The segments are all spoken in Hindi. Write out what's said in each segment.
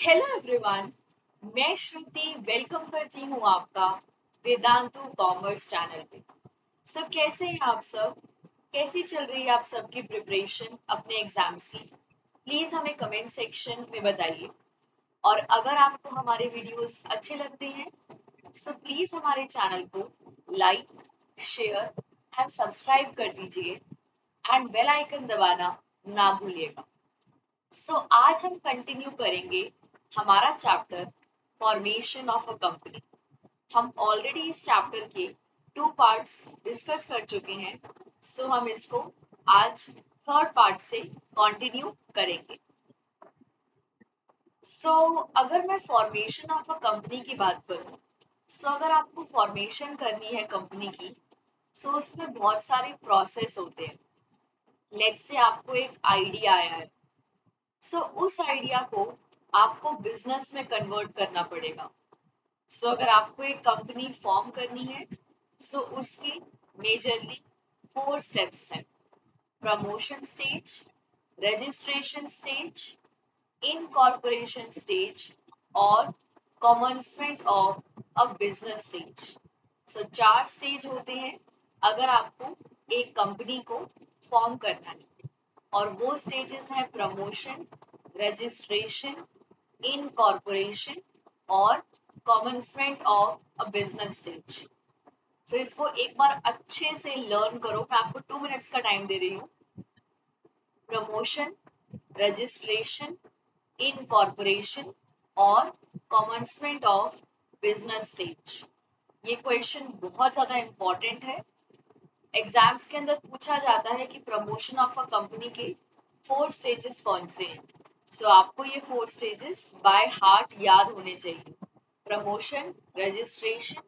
हेलो एवरीवन, मैं श्रुति वेलकम करती हूँ आपका वेदांतु कॉमर्स चैनल पे। सब कैसे हैं आप सब? कैसी चल रही है आप सबकी प्रिपरेशन अपने एग्जाम्स की? प्लीज हमें कमेंट सेक्शन में बताइए। और अगर आपको हमारे वीडियोस अच्छे लगते हैं सो प्लीज हमारे चैनल को लाइक, शेयर एंड सब्सक्राइब कर दीजिए एंड बेल आइकन दबाना ना भूलिएगा। आज हम कंटिन्यू करेंगे हमारा chapter formation of a company. हम ऑलरेडी इस चैप्टर के 2 पार्ट्स डिस्कस कर चुके हैं। हम इसको आज थर्ड पार्ट से कंटिन्यू करेंगे। अगर मैं फॉर्मेशन ऑफ अ कंपनी की बात करूं, अगर आपको फॉर्मेशन करनी है कंपनी की, उसमें बहुत सारे प्रोसेस होते हैं। लेट्स से आपको एक आइडिया आया है, उस आइडिया को आपको बिजनेस में कन्वर्ट करना पड़ेगा। अगर आपको एक कंपनी फॉर्म करनी है उसकी मेजरली 4 स्टेप्स हैं: promotion stage, registration stage, incorporation stage और commencement of a business stage. 4 stage होते हैं अगर आपको एक कंपनी को फॉर्म करना है, और वो स्टेजेस हैं प्रमोशन, रजिस्ट्रेशन, इनकॉर्पोरेशन और commencement of a business stage. इसको एक बार अच्छे से लर्न करो। मैं आपको 2 मिनट्स का टाइम दे रही हूँ। प्रमोशन, रजिस्ट्रेशन, इनकॉर्पोरेशन और कमेंसमेंट ऑफ बिजनेस स्टेज। ये क्वेश्चन बहुत ज्यादा इंपॉर्टेंट है। एग्जाम्स के अंदर पूछा जाता है कि प्रमोशन ऑफ अ कंपनी के 4 स्टेजेस कौन से हैं। आपको ये 4 स्टेजेस बाय हार्ट याद होने चाहिए: प्रमोशन, रजिस्ट्रेशन,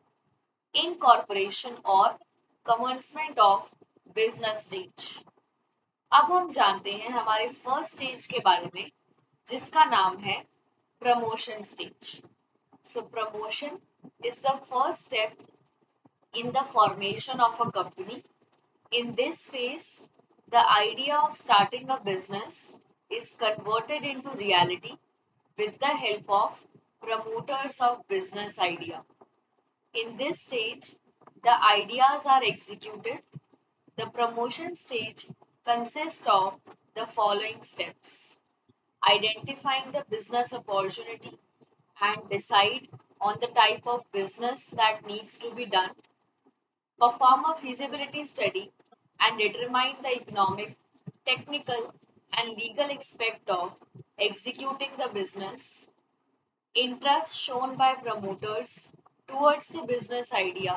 इनकॉर्पोरेशन और कमेंसमेंट ऑफ बिजनेस स्टेज। अब हम जानते हैं हमारे फर्स्ट स्टेज के बारे में, जिसका नाम है promotion stage. Promotion is the first step in the formation of a company. In this phase, the idea of starting a business is converted into reality with the help of promoters of business idea. In this stage, the ideas are executed. The promotion stage consists of the following steps: identifying the business opportunity and decide on the type of business that needs to be done, perform a feasibility study and determine the economic, technical, and legal aspect of executing the business, interest shown by promoters towards the business idea,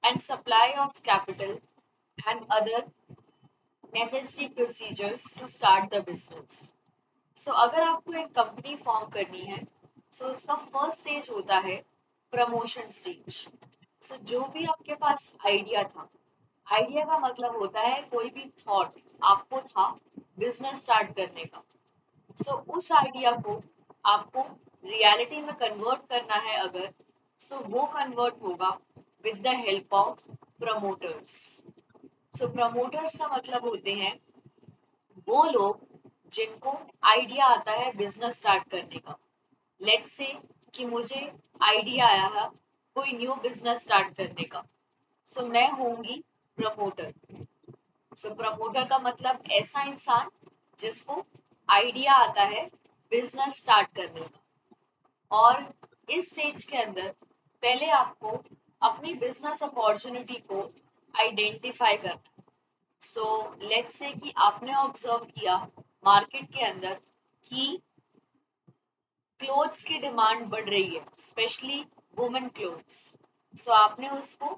and supply of capital and other necessary procedures to start the business. अगर आपको एक कंपनी फॉर्म करनी है उसका फर्स्ट स्टेज होता है प्रमोशन स्टेज। जो भी आपके पास आइडिया था, आइडिया का मतलब होता है कोई भी थॉट आपको था बिजनेस स्टार्ट करने का, उस आइडिया को आपको रियलिटी में कन्वर्ट करना है अगर, वो कन्वर्ट होगा with the help of promoters. Promoters का मतलब होते हैं वो लोग जिनको आइडिया आता है बिजनेस स्टार्ट करने का। लेट्स से कि मुझे आइडिया आया है कोई न्यू बिजनेस स्टार्ट करने का, मैं होंगी प्रमोटर। प्रमोटर का मतलब ऐसा इंसान जिसको आइडिया आता है बिजनेस स्टार्ट करने का। और इस स्टेज के अंदर पहले आपको अपनी बिजनेस अपॉर्चुनिटी को आइडेंटिफाई करना। लेट्स से कि आपने ऑब्जर्व किया मार्केट के अंदर कि क्लोथ्स की डिमांड बढ़ रही है, स्पेशली वुमेन क्लोथ्स। आपने उसको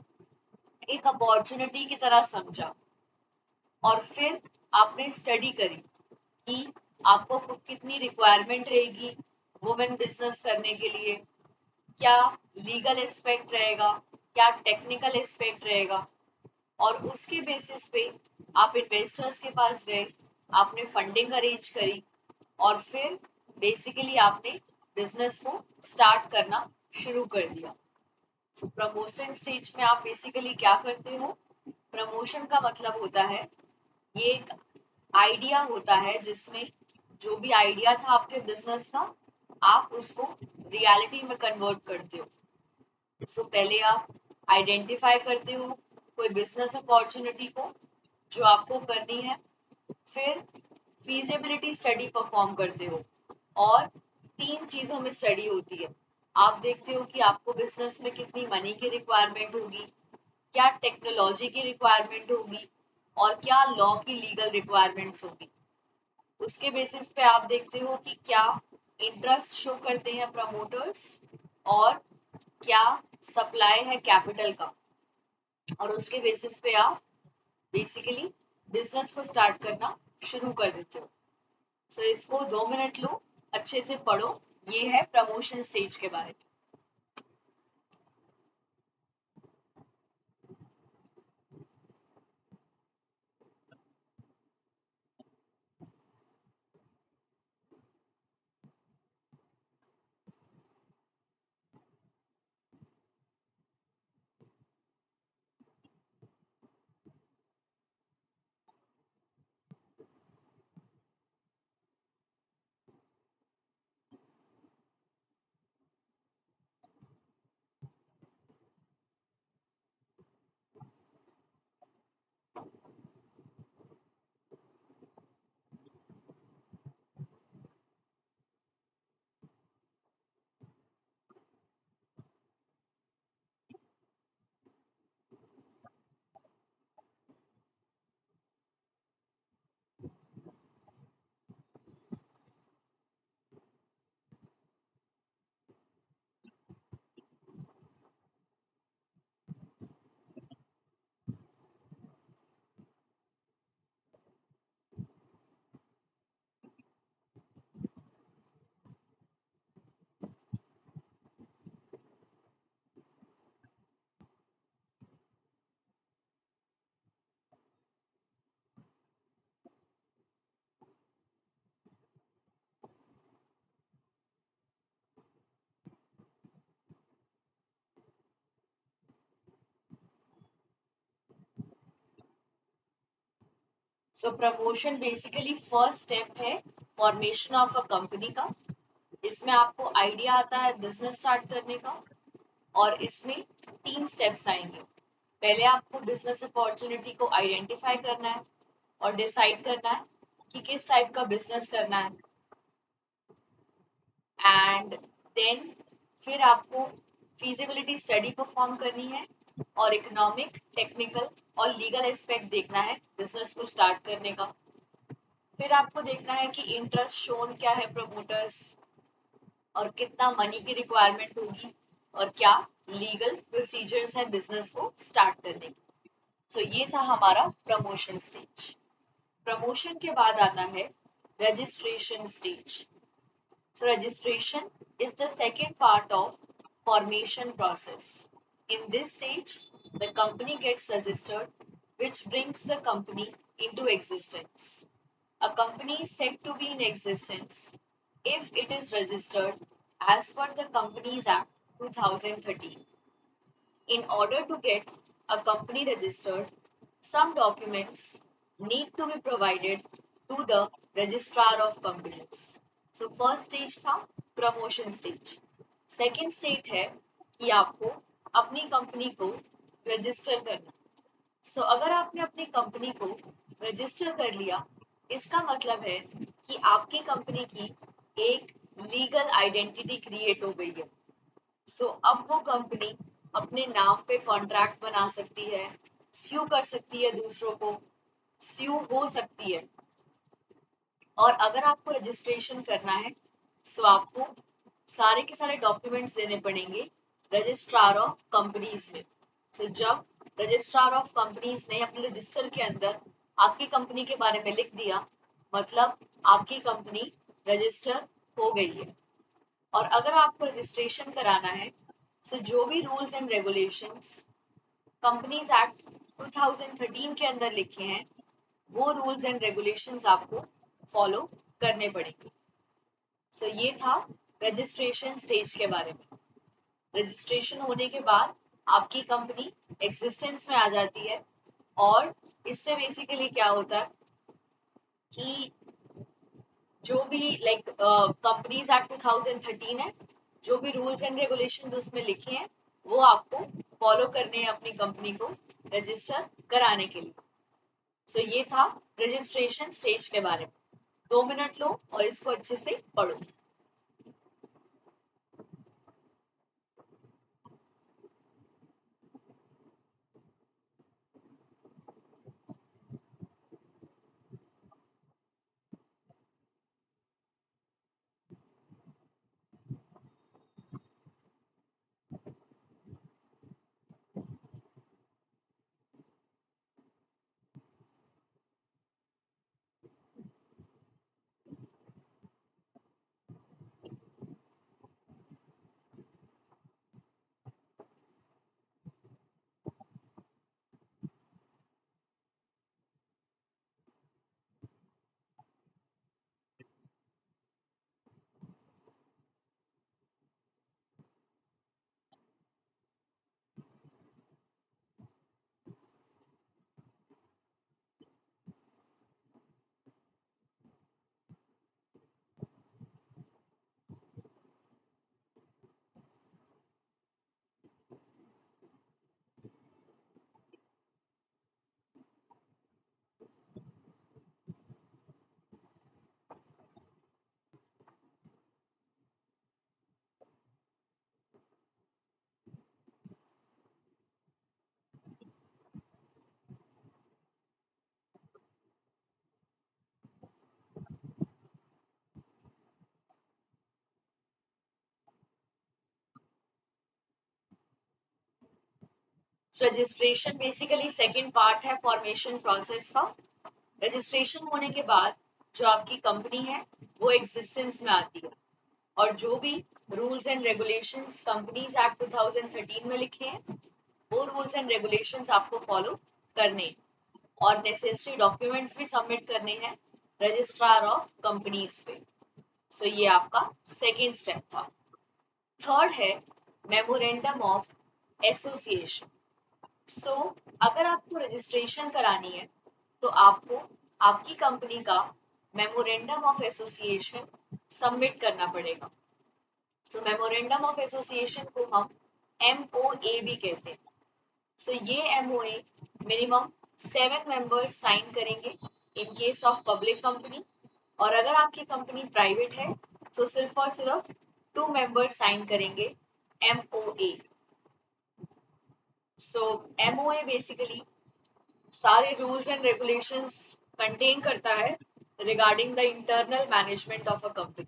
एक अपॉर्चुनिटी की तरह समझा और फिर आपने स्टडी करी कि आपको कितनी रिक्वायरमेंट रहेगी वुमेन बिजनेस करने के लिए, क्या लीगल एस्पेक्ट रहेगा, क्या टेक्निकल एस्पेक्ट रहेगा, और उसके बेसिस पे आप इन्वेस्टर्स के पास गए, आपने फंडिंग अरेंज करी और फिर बेसिकली आपने बिजनेस को स्टार्ट करना शुरू कर दिया। प्रमोशन स्टेज में आप बेसिकली क्या करते हो? प्रमोशन का मतलब होता है ये एक आइडिया होता है जिसमें जो भी आइडिया था आपके बिजनेस का आप उसको रियलिटी में कन्वर्ट करते हो। सो पहले आप आइडेंटिफाई करते हो कोई बिजनेस अपॉर्चुनिटी को जो आपको करनी है, फिर फीजिबिलिटी स्टडी परफॉर्म करते हो, और 3 चीजों में स्टडी होती है। आप देखते हो कि आपको बिजनेस में कितनी मनी की रिक्वायरमेंट होगी, क्या टेक्नोलॉजी की रिक्वायरमेंट होगी, और क्या लॉ की लीगल रिक्वायरमेंट्स होगी। उसके बेसिस पे आप देखते हो कि क्या इंटरेस्ट शो करते हैं प्रमोटर्स, और क्या सप्लाई है कैपिटल का, और उसके बेसिस पे आप बेसिकली बिजनेस को स्टार्ट करना शुरू कर देते हो। सो इसको 2 मिनट लो, अच्छे से पढ़ो। ये है प्रमोशन स्टेज के बारे में। सो प्रमोशन बेसिकली फर्स्ट स्टेप है फॉर्मेशन ऑफ अ कंपनी का। इसमें आपको आइडिया आता है बिजनेस स्टार्ट करने का, और इसमें 3 स्टेप्स आएंगे। पहले आपको बिजनेस अपॉर्चुनिटी को आइडेंटिफाई करना है और डिसाइड करना है कि किस टाइप का बिजनेस करना है, एंड देन फिर आपको फीजिबिलिटी स्टडी परफॉर्म करनी है, और इकोनॉमिक, टेक्निकल और लीगल एस्पेक्ट देखना है बिजनेस को स्टार्ट करने का। फिर आपको देखना है कि इंटरेस्ट शोन क्या है प्रमोटर्स, और कितना मनी की रिक्वायरमेंट होगी, और क्या लीगल प्रोसीजर्स है बिजनेस को स्टार्ट करने की। सो ये था हमारा प्रमोशन स्टेज। प्रमोशन के बाद आना है registration stage. So registration is the second part of formation process. In this stage, the company gets registered, which brings the company into existence. A company is said to be in existence if it is registered as per the Companies Act 2013. In order to get a company registered, some documents need to be provided to the registrar of companies. So first stage था प्रमोशन स्टेज। सेकेंड स्टेज है कि आपको अपनी कंपनी को रजिस्टर करना। सो अगर आपने अपनी कंपनी को रजिस्टर कर लिया, इसका मतलब है कि आपकी कंपनी की एक लीगल आइडेंटिटी क्रिएट हो गई है। सो अब वो कंपनी अपने नाम पे कॉन्ट्रैक्ट बना सकती है, स्यू कर सकती है दूसरों को, स्यू हो सकती है। और अगर आपको रजिस्ट्रेशन करना है, सो आपको सारे के सारे डॉक्यूमेंट्स देने पड़ेंगे रजिस्ट्रार ऑफ कंपनीज में। सो जब रजिस्ट्रार ऑफ कंपनीज ने अपने रजिस्टर के अंदर आपकी कंपनी के बारे में लिख दिया, मतलब आपकी कंपनी रजिस्टर हो गई है। और अगर आपको रजिस्ट्रेशन कराना है, सो जो भी rules and regulations companies act 2013 के अंदर लिखे हैं, वो रूल्स एंड रेगुलेशंस आपको फॉलो करने पड़ेंगे। सो ये था रजिस्ट्रेशन स्टेज के बारे में। रजिस्ट्रेशन होने के बाद आपकी कंपनी एग्जिस्टेंस में आ जाती है, और इससे बेसिकली क्या होता है कि जो भी लाइक कंपनीज एक्ट 2013 है, जो भी रूल्स एंड रेगुलेशंस उसमें लिखे हैं वो आपको फॉलो करने हैं अपनी कंपनी को रजिस्टर कराने के लिए। सो ये था रजिस्ट्रेशन स्टेज के बारे में। 2 मिनट लो और इसको अच्छे से पढ़ो। रजिस्ट्रेशन बेसिकली सेकेंड पार्ट है फॉर्मेशन प्रोसेस का। रजिस्ट्रेशन होने के बाद जो आपकी कंपनी है वो एग्जिस्टेंस में आती है, और जो भी rules and regulations companies act 2013 में लिखे हैं वो रूल्स एंड रेगुलेशंस आपको फॉलो करने हैं, और नेसेसरी डॉक्यूमेंट्स भी सबमिट करने हैं रजिस्ट्रार ऑफ कंपनीज पे। सो ये आपका सेकेंड स्टेप था। थर्ड है मेमोरेंडम ऑफ एसोसिएशन। सो अगर आपको रजिस्ट्रेशन करानी है तो आपको आपकी कंपनी का मेमोरेंडम ऑफ एसोसिएशन सबमिट करना पड़ेगा। सो मेमोरेंडम ऑफ एसोसिएशन को हम MOA भी कहते हैं। सो ये MOA मिनिमम 7 मेंबर्स साइन करेंगे in case of public company, और अगर आपकी कंपनी प्राइवेट है तो सिर्फ और सिर्फ 2 मेंबर्स साइन करेंगे MOA। सो MOA बेसिकली सारे रूल्स एंड रेगुलेशंस कंटेन करता है regarding the internal management of a company.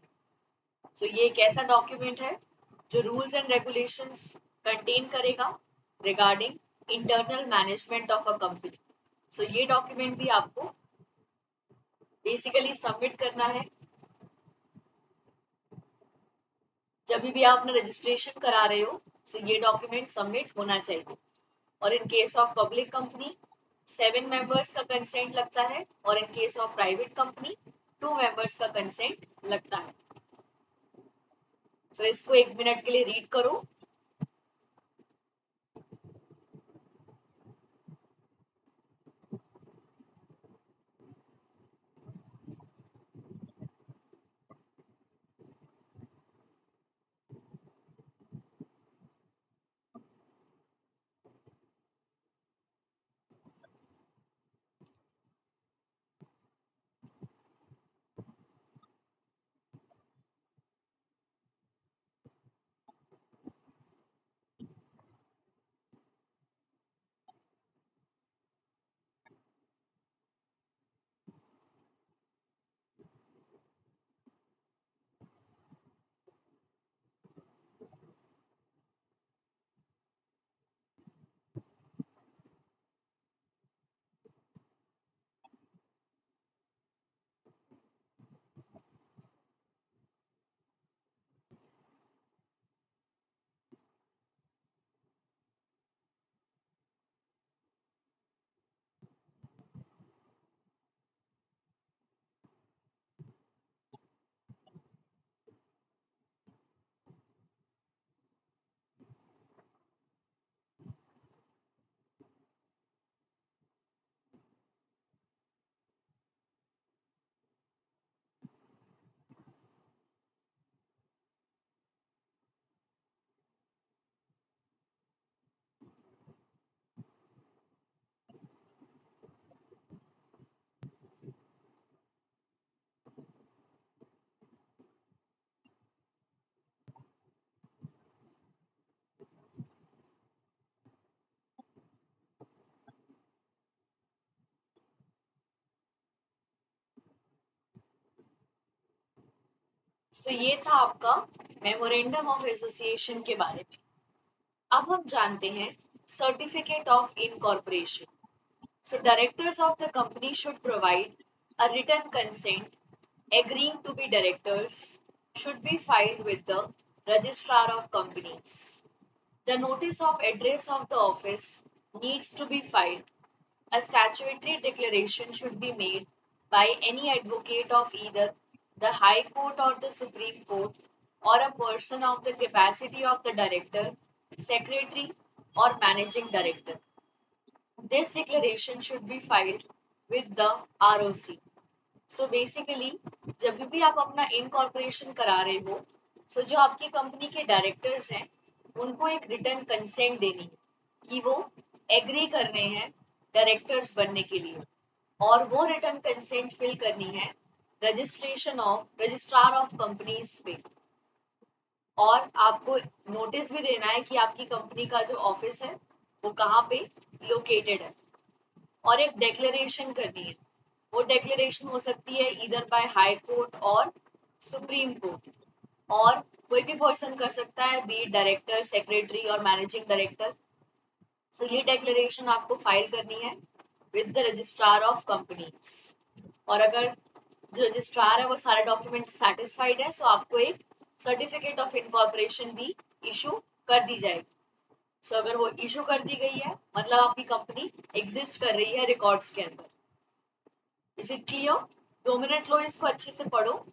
So ये एक ऐसा डॉक्यूमेंट है जो रूल्स एंड रेगुलेशंस कंटेन करेगा regarding internal management of a company. So ये डॉक्यूमेंट भी आपको बेसिकली सबमिट करना है जब भी आप अपना रजिस्ट्रेशन करा रहे हो। सो ये डॉक्यूमेंट सबमिट होना चाहिए। और in case of public company 7 members का कंसेंट लगता है, और in case of private company 2 members का कंसेंट लगता है। सो इसको 1 मिनट के लिए रीड करो। सो ये था आपका मेमोरेंडम ऑफ एसोसिएशन के बारे में। अब हम जानते हैं certificate of incorporation. So directors of the company should provide a written consent agreeing to be directors should be filed with the registrar of companies. The notice of address of the office needs to be filed. A statutory declaration should be made by any advocate of either the High Court or the Supreme Court or a person of the capacity of the director, secretary, or managing director. This declaration should be filed with the ROC. So basically जब भी आप अपना इनकॉर्पोरेशन करा रहे हो, सो जो आपकी कंपनी के डायरेक्टर्स हैं उनको एक रिटर्न कंसेंट देनी है कि वो एग्री कर रहे हैं डायरेक्टर्स बनने के लिए, और वो रिटर्न कंसेंट फिल करनी है रजिस्ट्रार ऑफ कंपनीज पे। और आपको नोटिस भी देना है कि आपकी कंपनी का जो ऑफिस है वो कहाँ पे लोकेटेड है, और एक डेक्लेरेशन करनी है। वो डेक्लेरेशन हो सकती है इधर बाय हाई कोर्ट और सुप्रीम कोर्ट, और कोई भी पर्सन कर सकता है, बी डायरेक्टर, सेक्रेटरी और मैनेजिंग डायरेक्टर। सो ये डेक्लेरेशन आपको फाइल करनी है with the registrar of companies. और अगर जो रजिस्ट्रार है वो सारे डॉक्यूमेंट सेटिस्फाइड है, सो आपको एक सर्टिफिकेट ऑफ इनकॉर्पोरेशन भी इशू कर दी जाएगी। सो अगर वो इशू कर दी गई है मतलब आपकी कंपनी एग्जिस्ट कर रही है रिकॉर्ड्स के अंदर। Is it clear? 2 मिनट लो, इसको अच्छे से पढ़ो।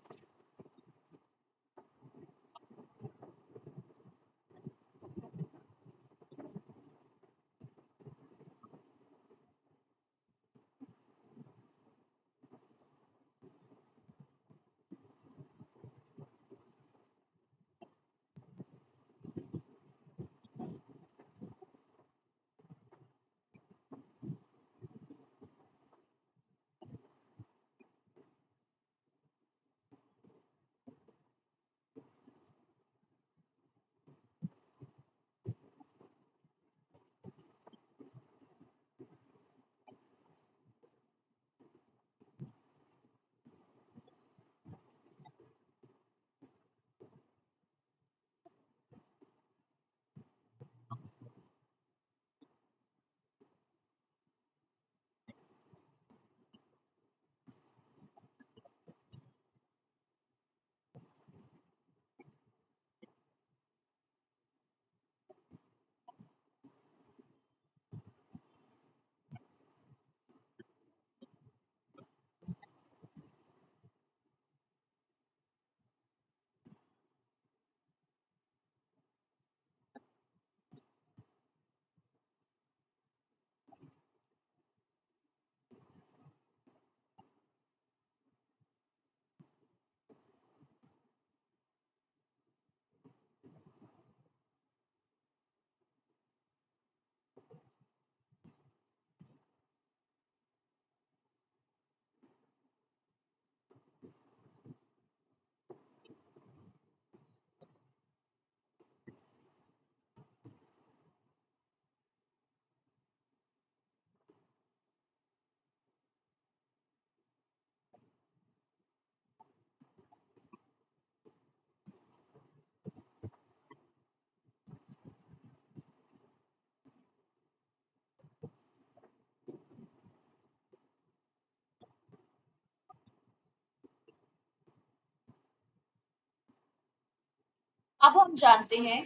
अब हम जानते हैं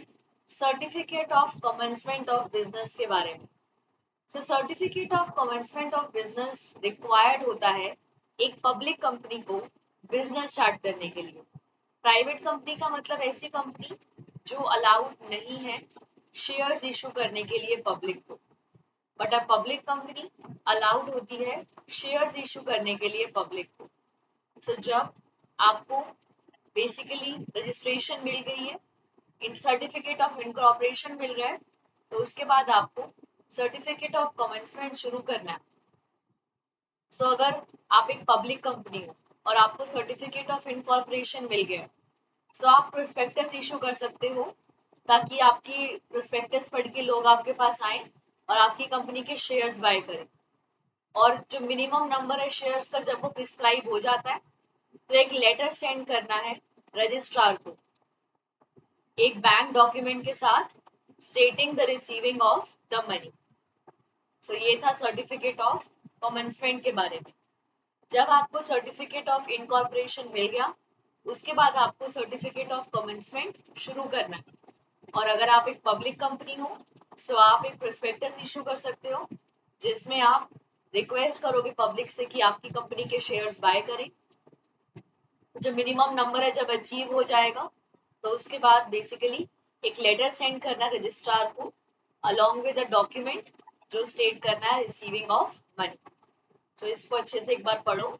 certificate of commencement of business के बारे में। So certificate of commencement of business required होता है एक पब्लिक कंपनी को बिजनेस स्टार्ट करने के लिए। प्राइवेट कंपनी का मतलब ऐसी कंपनी जो अलाउड नहीं है शेयर्स इशू करने के लिए पब्लिक को, but a public company allowed होती है शेयर्स इशू करने के लिए पब्लिक को। सो जब आपको बेसिकली रजिस्ट्रेशन मिल गई है, इन सर्टिफिकेट ऑफ इनकॉर्पोरेशन मिल रहा है, तो उसके बाद आपको सर्टिफिकेट ऑफ कमेंसमेंट शुरू करना है। सो अगर आप एक पब्लिक कंपनी हो और आपको सर्टिफिकेट ऑफ इनकॉर्पोरेशन मिल गया, सो आप प्रोस्पेक्टस इशू कर सकते हो ताकि आपकी प्रोस्पेक्टस पढ़ के लोग आपके पास आए और आपकी कंपनी के शेयर्स बाय करें। और जो मिनिमम नंबर है शेयर्स का, जब वो प्रिस्क्राइब हो जाता है तो एक लेटर सेंड करना है रजिस्ट्रार को एक बैंक डॉक्यूमेंट के साथ stating the receiving of the money. So ये था सर्टिफिकेट ऑफ कमेंसमेंट के बारे में। जब आपको सर्टिफिकेट ऑफ इनकॉर्पोरेशन मिल गया, उसके बाद आपको सर्टिफिकेट ऑफ कमेंसमेंट शुरू करना है। और अगर आप एक पब्लिक कंपनी हो तो आप एक प्रोस्पेक्टस इशू कर सकते हो, जिसमें आप रिक्वेस्ट करोगे पब्लिक से कि आपकी कंपनी के शेयर्स बाय करें। जो मिनिमम नंबर है जब अचीव हो जाएगा तो उसके बाद बेसिकली एक लेटर सेंड करना है रजिस्ट्रार को अलोंग विद अ डॉक्यूमेंट जो स्टेट करना है रिसीविंग ऑफ मनी। तो इसको अच्छे से एक बार पढ़ो।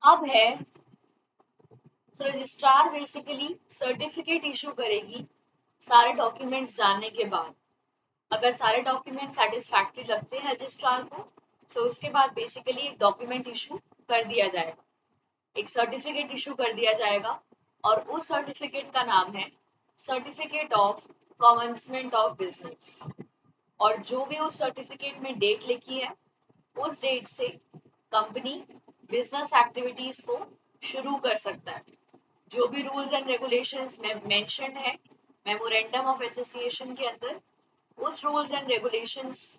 अब है रजिस्ट्रार बेसिकली सर्टिफिकेट इशू करेगी सारे डॉक्यूमेंट्स जानने के बाद। अगर सारे डॉक्यूमेंट सेटिस्फैक्टरी लगते हैं रजिस्ट्रार को तो उसके बाद बेसिकली एक डॉक्यूमेंट इशू कर दिया जाएगा, एक सर्टिफिकेट इशू कर दिया जाएगा। और उस सर्टिफिकेट का नाम है certificate of commencement of business. और जो भी उस सर्टिफिकेट में डेट लिखी है उस डेट से कंपनी बिजनेस एक्टिविटीज को शुरू कर सकता है। जो भी रूल्स एंड रेगुलेशंस में मेंशन है मेमोरेंडम ऑफ एसोसिएशन के अंदर, उस रूल्स एंड रेगुलेशंस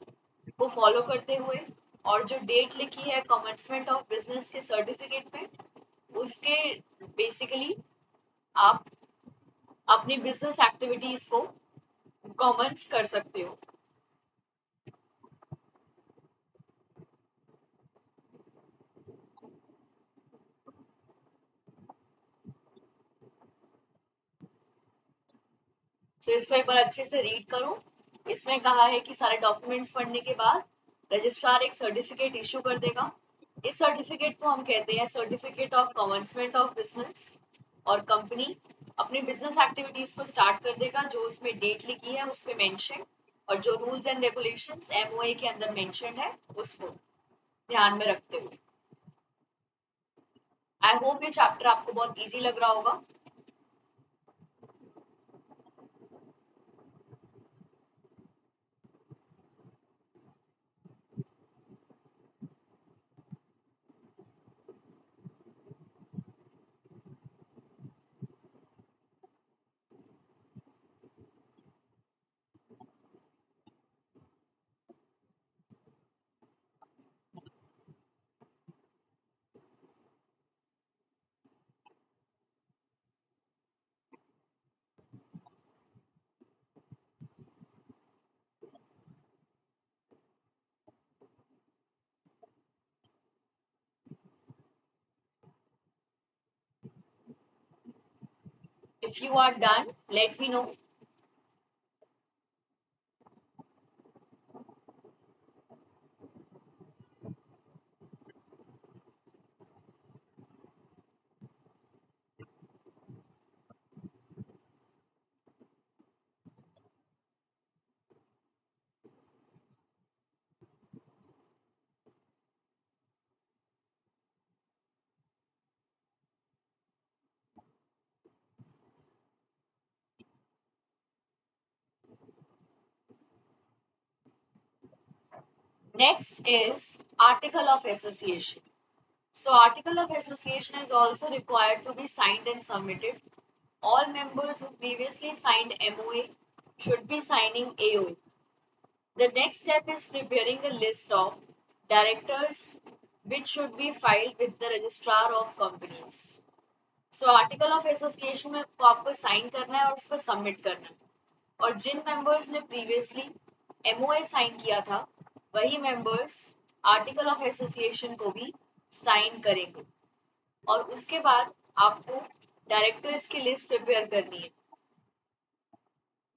को फॉलो करते हुए और जो डेट लिखी है कमेंसमेंट ऑफ बिजनेस के सर्टिफिकेट में, उसके बेसिकली आप अपनी बिजनेस एक्टिविटीज को कमेंस कर सकते हो। सो इसको एक बार अच्छे से रीड करो। इसमें कहा है कि सारे डॉक्यूमेंट्स पढ़ने के बाद रजिस्ट्रार एक सर्टिफिकेट इशू कर देगा। इस सर्टिफिकेट को हम कहते हैं certificate of commencement of business. और कंपनी अपनी बिजनेस एक्टिविटीज को स्टार्ट कर देगा जो उसमें डेट लिखी है उस पे मेंशन, और जो रूल्स एंड रेगुलेशंस एमओए के अंदर मेंशन है उसको ध्यान में रखते हुए। आई होप ये चैप्टर आपको बहुत इजी लग रहा होगा। If you are done, let me know. Next is Article of Association. So Article of Association is also required to be signed and submitted. All members who previously signed MOA should be signing AOA. The next step is preparing a list of directors which should be filed with the registrar of companies. So article of association में आपको साइन करना है और उसको सबमिट करना है, और जिन मेंबर्स ने प्रीवियसली एमओए साइन किया था वही मेंबर्स आर्टिकल ऑफ एसोसिएशन को भी साइन करेंगे। और उसके बाद आपको डायरेक्टर्स की लिस्ट प्रिपेयर करनी है।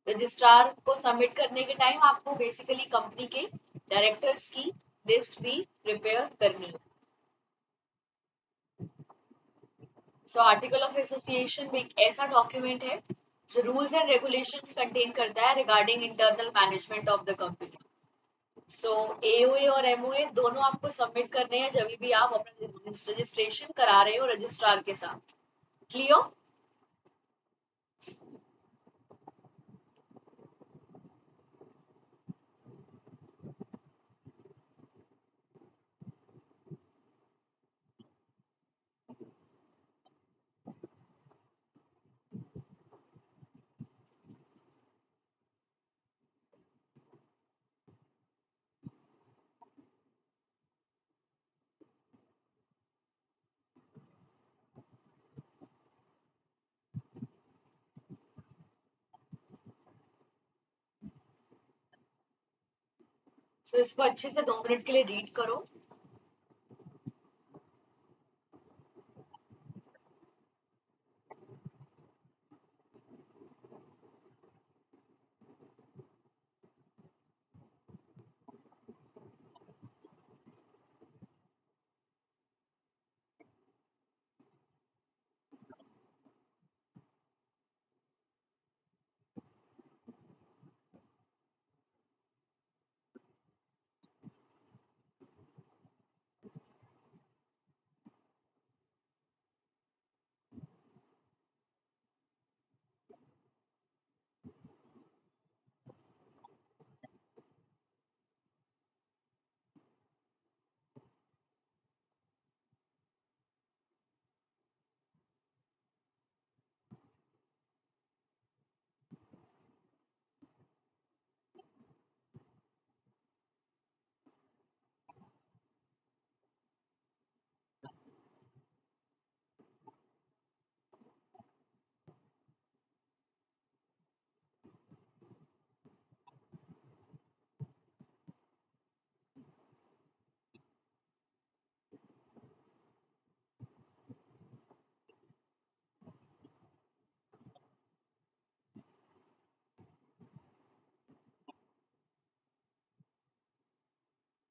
रजिस्ट्रार को सबमिट करने के टाइम आपको बेसिकली कंपनी के डायरेक्टर्स की लिस्ट भी प्रिपेयर करनी है। सो आर्टिकल ऑफ एसोसिएशन में एक ऐसा डॉक्यूमेंट है जो रूल्स एंड रेगुलेशंस कंटेन करता है regarding internal management of the company. So AOA और एमओए दोनों आपको सबमिट करने हैं जब भी आप अपना रजिस्ट्रेशन करा रहे हो रजिस्ट्रार के साथ। क्लियर? सो इसको अच्छे से 2 मिनट के लिए रीड करो।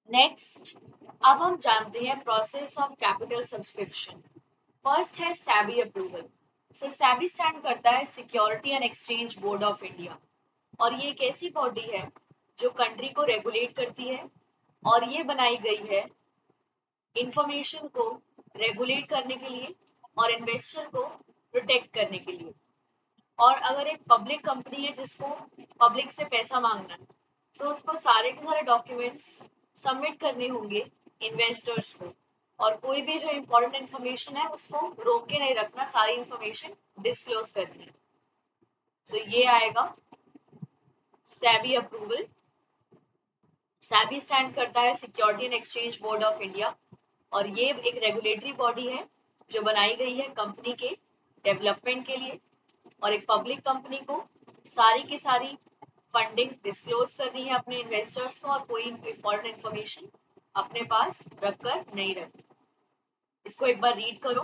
नेक्स्ट अब हम जानते हैं process of capital subscription. First है SEBI अप्रूवल। सो SEBI स्टैंड करता है security and exchange board of India, और ये एक ऐसी बॉडी है जो कंट्री को रेगुलेट करती है, और ये बनाई गई है इंफॉर्मेशन को रेगुलेट करने के लिए और इन्वेस्टर को प्रोटेक्ट करने के लिए। और अगर एक पब्लिक कंपनी है जिसको पब्लिक से पैसा मांगना है, तो उसको सारे के सारे डॉक्यूमेंट्स सबमिट करने होंगे इन्वेस्टर्स को, और कोई भी जो इम्पोर्टेंट इन्फॉर्मेशन है उसको रोक के नहीं रखना, सारी इन्फॉर्मेशन डिस्क्लोज करनी है। तो ये आएगा SEBI अप्रूवल। SEBI स्टैंड करता है security and exchange board of India, और ये एक रेगुलेटरी बॉडी है जो बनाई गई है कंपनी के डेवलपमेंट के लिए, और एक पब्लिक कंपनी को सारी की सारी फंडिंग डिस्क्लोज करनी है अपने इन्वेस्टर्स को, और कोई इंपॉर्टेंट इंफॉर्मेशन अपने पास रखकर नहीं रखनी। इसको एक बार रीड करो।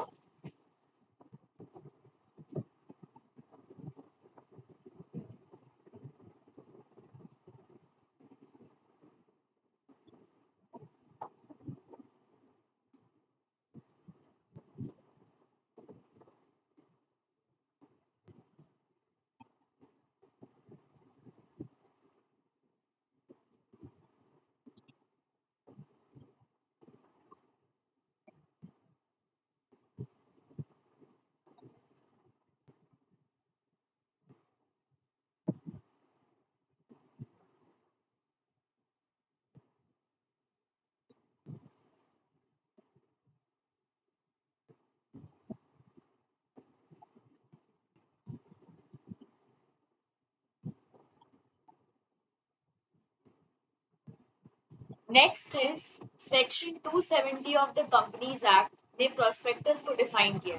Next is section 270 of the companies act ने प्रोस्पेक्टस को डिफाइन किया।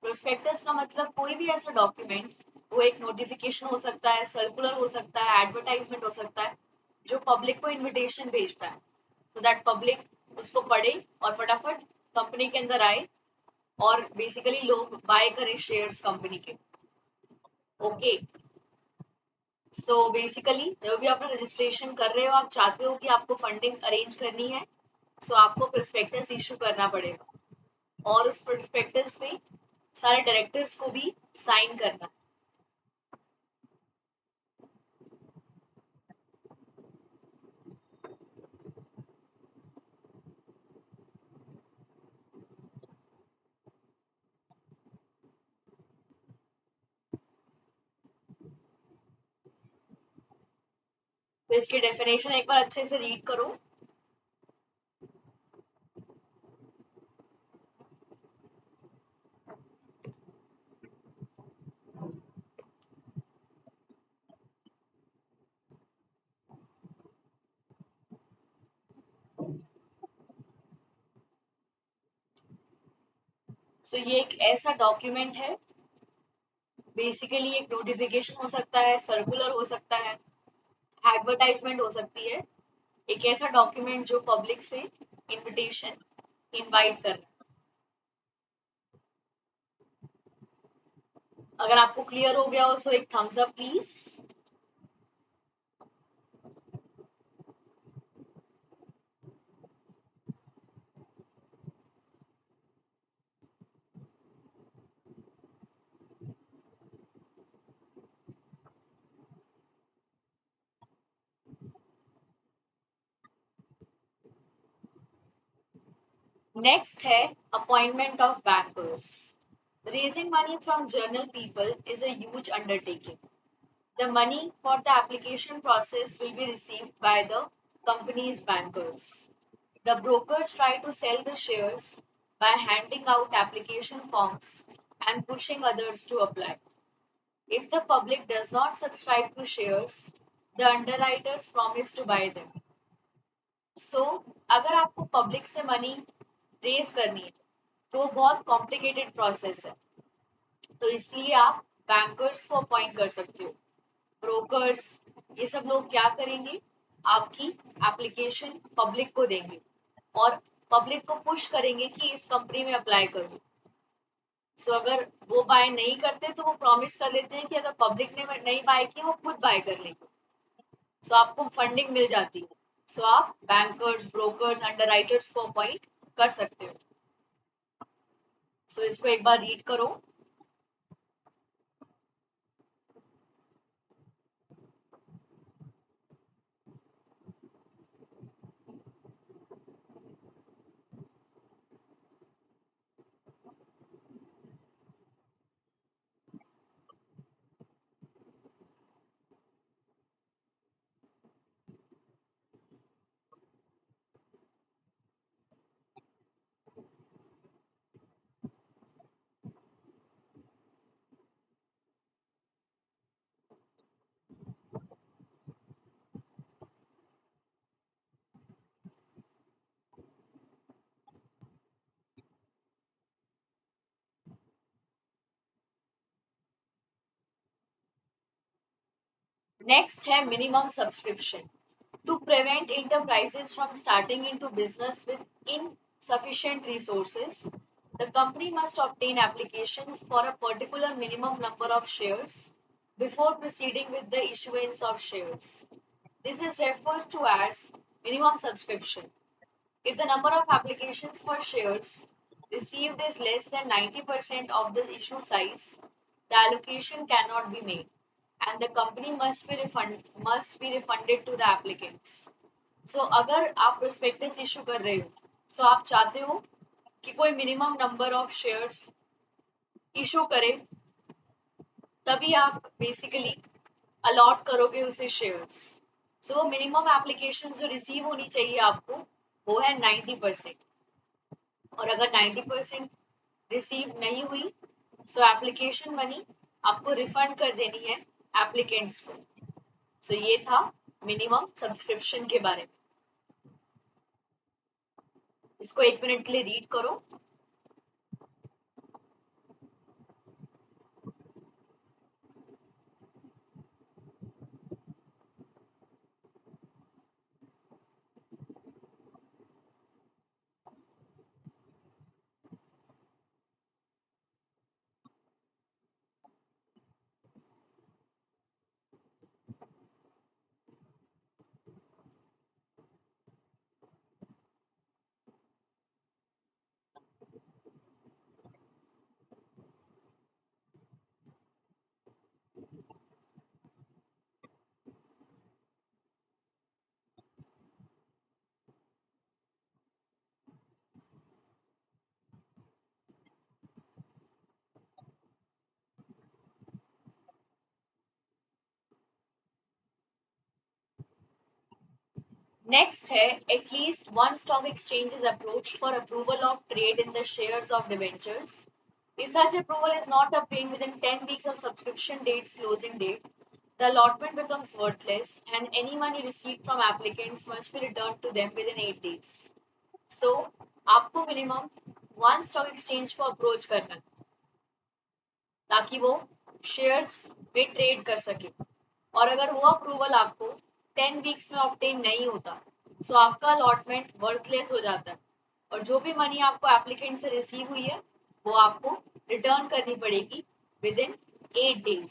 प्रोस्पेक्टस का मतलब कोई भी ऐसा डॉक्यूमेंट, वो एक नोटिफिकेशन हो सकता है, सर्कुलर हो सकता है, एडवर्टाइजमेंट हो सकता है, जो पब्लिक को इनविटेशन भेजता है सो दैट पब्लिक उसको पढ़े और फटाफट कंपनी के अंदर आए और बेसिकली लोग बाय करें शेयर्स कंपनी के। ओके, सो बेसिकली जब भी आप रजिस्ट्रेशन कर रहे हो, आप चाहते हो कि आपको फंडिंग अरेंज करनी है, सो आपको प्रोस्पेक्टस इशू करना पड़ेगा और उस प्रोस्पेक्टस पे सारे डायरेक्टर्स को भी साइन करना। तो इसकी डेफिनेशन एक बार अच्छे से रीड करो। सो ये एक ऐसा डॉक्यूमेंट है, बेसिकली एक नोटिफिकेशन हो सकता है, सर्कुलर हो सकता है, एडवर्टाइजमेंट हो सकती है, एक ऐसा डॉक्यूमेंट जो पब्लिक से इनविटेशन इनवाइट कर रहा है। अगर आपको क्लियर हो गया हो तो एक थम्स अप प्लीज। नेक्स्ट है appointment of bankers. Raising money from general people is a huge undertaking. The money for the application process will be received by the company's bankers. The brokers try to sell the shares by handing out application forms and pushing others to apply. If the public does not subscribe to shares, the underwriters promise to buy them. So, अगर आपको पब्लिक से मनी रेज करनी है तो बहुत कॉम्प्लिकेटेड प्रोसेस है, तो इसलिए आप बैंकर्स को अपॉइंट कर सकते हो। ब्रोकर्स, ये सब लोग क्या करेंगे, आपकी एप्लीकेशन पब्लिक को देंगे और पब्लिक को पुश करेंगे कि इस कंपनी में अप्लाई करो। सो अगर वो बाय नहीं करते तो वो प्रॉमिस कर लेते हैं कि अगर पब्लिक ने नहीं बाय किया वो खुद बाय कर लेंगे, सो आपको फंडिंग मिल जाती है। सो आप बैंकर्स, ब्रोकर्स, अंडरराइटर्स को अपॉइंट कर सकते हो। सो इसको एक बार रीड करो। नेक्स्ट है minimum subscription. To prevent enterprises from starting into business with insufficient resources, the company must obtain applications for a particular minimum number of shares before proceeding with the issuance of shares. This is referred to as minimum subscription. If the number of applications for shares received is less than 90% of the issue size, the allocation cannot be made and the company must be refunded to the applicants. So अगर आप प्रोस्पेक्टस इशू कर रहे हो, so आप चाहते हो कि कोई minimum number of shares issue करे, तभी आप बेसिकली अलॉट करोगे उसे शेयर्स। सो मिनिमम एप्लीकेशन जो रिसीव होनी चाहिए आपको वो है 90%, और अगर 90% रिसीव नहीं हुई सो एप्लीकेशन मनी आपको रिफंड कर देनी है एप्लीकेंट्स को। सो ये था मिनिमम सब्सक्रिप्शन के बारे में। इसको 1 मिनट के लिए रीड करो। नेक्स्ट है at least one stock exchange is approached for approval of trade in the shares of debentures. If such approval is not obtained within 10 weeks of subscription date's closing date, the allotment becomes worthless and any money received from applicants must be returned to them within 8 days. So, आपको मिनिमम वन स्टॉक एक्सचेंज को अप्रोच करना है ताकि वो शेयर्स में ट्रेड कर सके, और अगर वो अप्रूवल आपको 10 वीक्स में ऑब्टेन नहीं होता तो आपका अलॉटमेंट वर्थलेस हो जाता है और जो भी मनी आपको एप्लीकेंट से रिसीव हुई है वो आपको रिटर्न करनी पड़ेगी with in 8 days.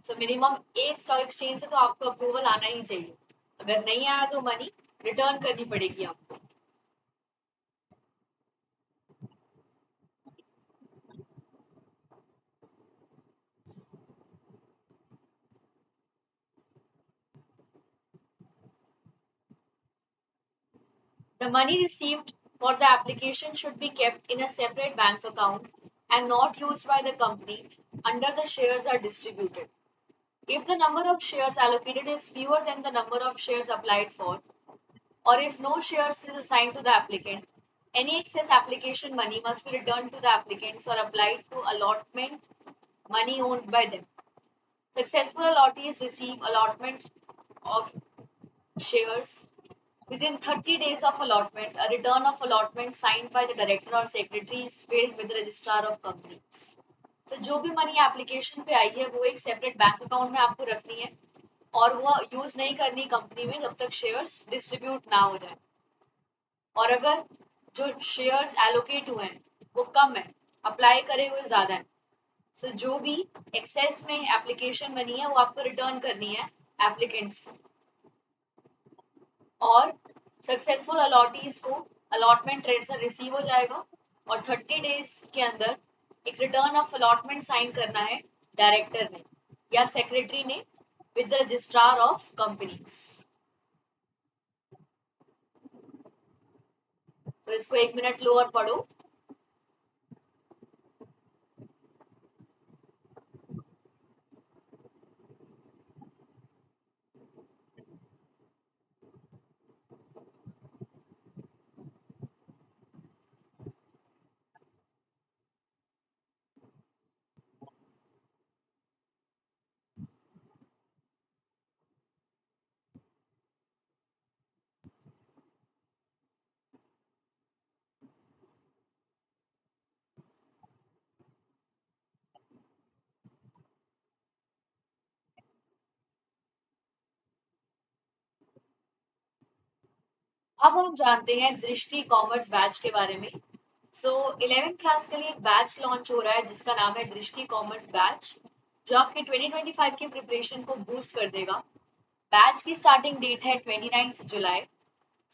So minimum एक स्टॉक एक्सचेंज से तो आपको अप्रूवल आना ही चाहिए. अगर नहीं आया तो मनी रिटर्न करनी पड़ेगी आपको. The money received for the application should be kept in a separate bank account and not used by the company under the shares are distributed. If the number of shares allocated is fewer than the number of shares applied for, or if no shares is assigned to the applicant, any excess application money must be returned to the applicants or applied to allotment money owned by them. Successful allottees receive allotment of shares within 30 days of allotment. A return of allotment signed by the director or secretary is filed with the registrar of companies. So जो भी मनी एप्लीकेशन पे आई है वो एक सेपरेट बैंक अकाउंट में आपको रखनी है और वो यूज नहीं करनी कंपनी में जब तक शेयर्स डिस्ट्रीब्यूट ना हो जाए. और अगर जो शेयर्स एलोकेट हुए हैं वो कम है, अप्लाई करे हुए ज्यादा है, सो जो भी एक्सेस में एप्लीकेशन बनी है वो आपको रिटर्न करनी है एप्लीकेंट्स को. और सक्सेसफुल अलॉटीज को अलॉटमेंट रिसीव हो जाएगा और 30 डेज के अंदर एक रिटर्न ऑफ अलॉटमेंट साइन करना है डायरेक्टर ने या सेक्रेटरी ने with the registrar of companies. तो इसको 1 मिनट लो और पढ़ो. अब हम जानते हैं दृष्टि कॉमर्स बैच के बारे में. सो 11th क्लास के लिए एक बैच लॉन्च हो रहा है जिसका नाम है दृष्टि कॉमर्स बैच, जो आपके 2025 की प्रिपरेशन को बूस्ट कर देगा. बैच की स्टार्टिंग डेट है 29 जुलाई.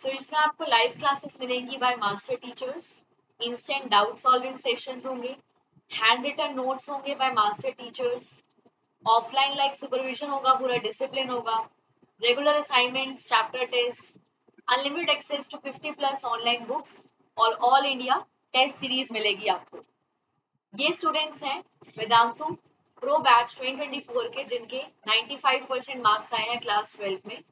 सो इसमें आपको लाइव क्लासेस मिलेंगी by master teachers, instant doubt solving sessions होंगे, हैंड रिटन नोट्स होंगे by master teachers, offline like supervision होगा, पूरा डिसिप्लिन होगा, regular assignments, chapter test, unlimited access to 50+ online books और ऑल इंडिया टेस्ट सीरीज मिलेगी आपको. ये स्टूडेंट्स हैं वेदांतु प्रो बैच 2024 के जिनके 95% मार्क्स आए हैं क्लास 12 में.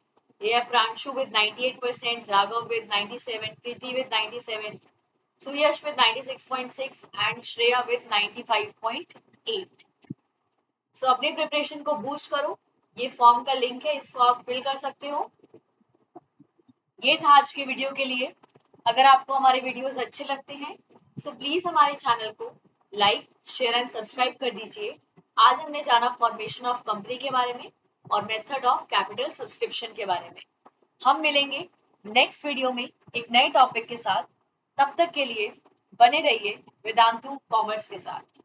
ये है Pranshu with 98%, Raghav with 97, Preeti with 97, Suyash with 96.6 and Shreya with 95.8. सो अपनी प्रिपरेशन को बूस्ट करो. ये फॉर्म का लिंक है, इसको आप फिल कर सकते हो. ये था आज के वीडियो के लिए. अगर आपको हमारे वीडियोस अच्छे लगते हैं सो प्लीज हमारे चैनल को लाइक, शेयर एंड सब्सक्राइब कर दीजिए। आज हमने जाना फॉर्मेशन ऑफ कंपनी के बारे में और मेथड ऑफ कैपिटल सब्सक्रिप्शन के बारे में। हम मिलेंगे नेक्स्ट वीडियो में एक नए टॉपिक के साथ। तब तक के लिए बने रहिए वेदांतु कॉमर्स के साथ।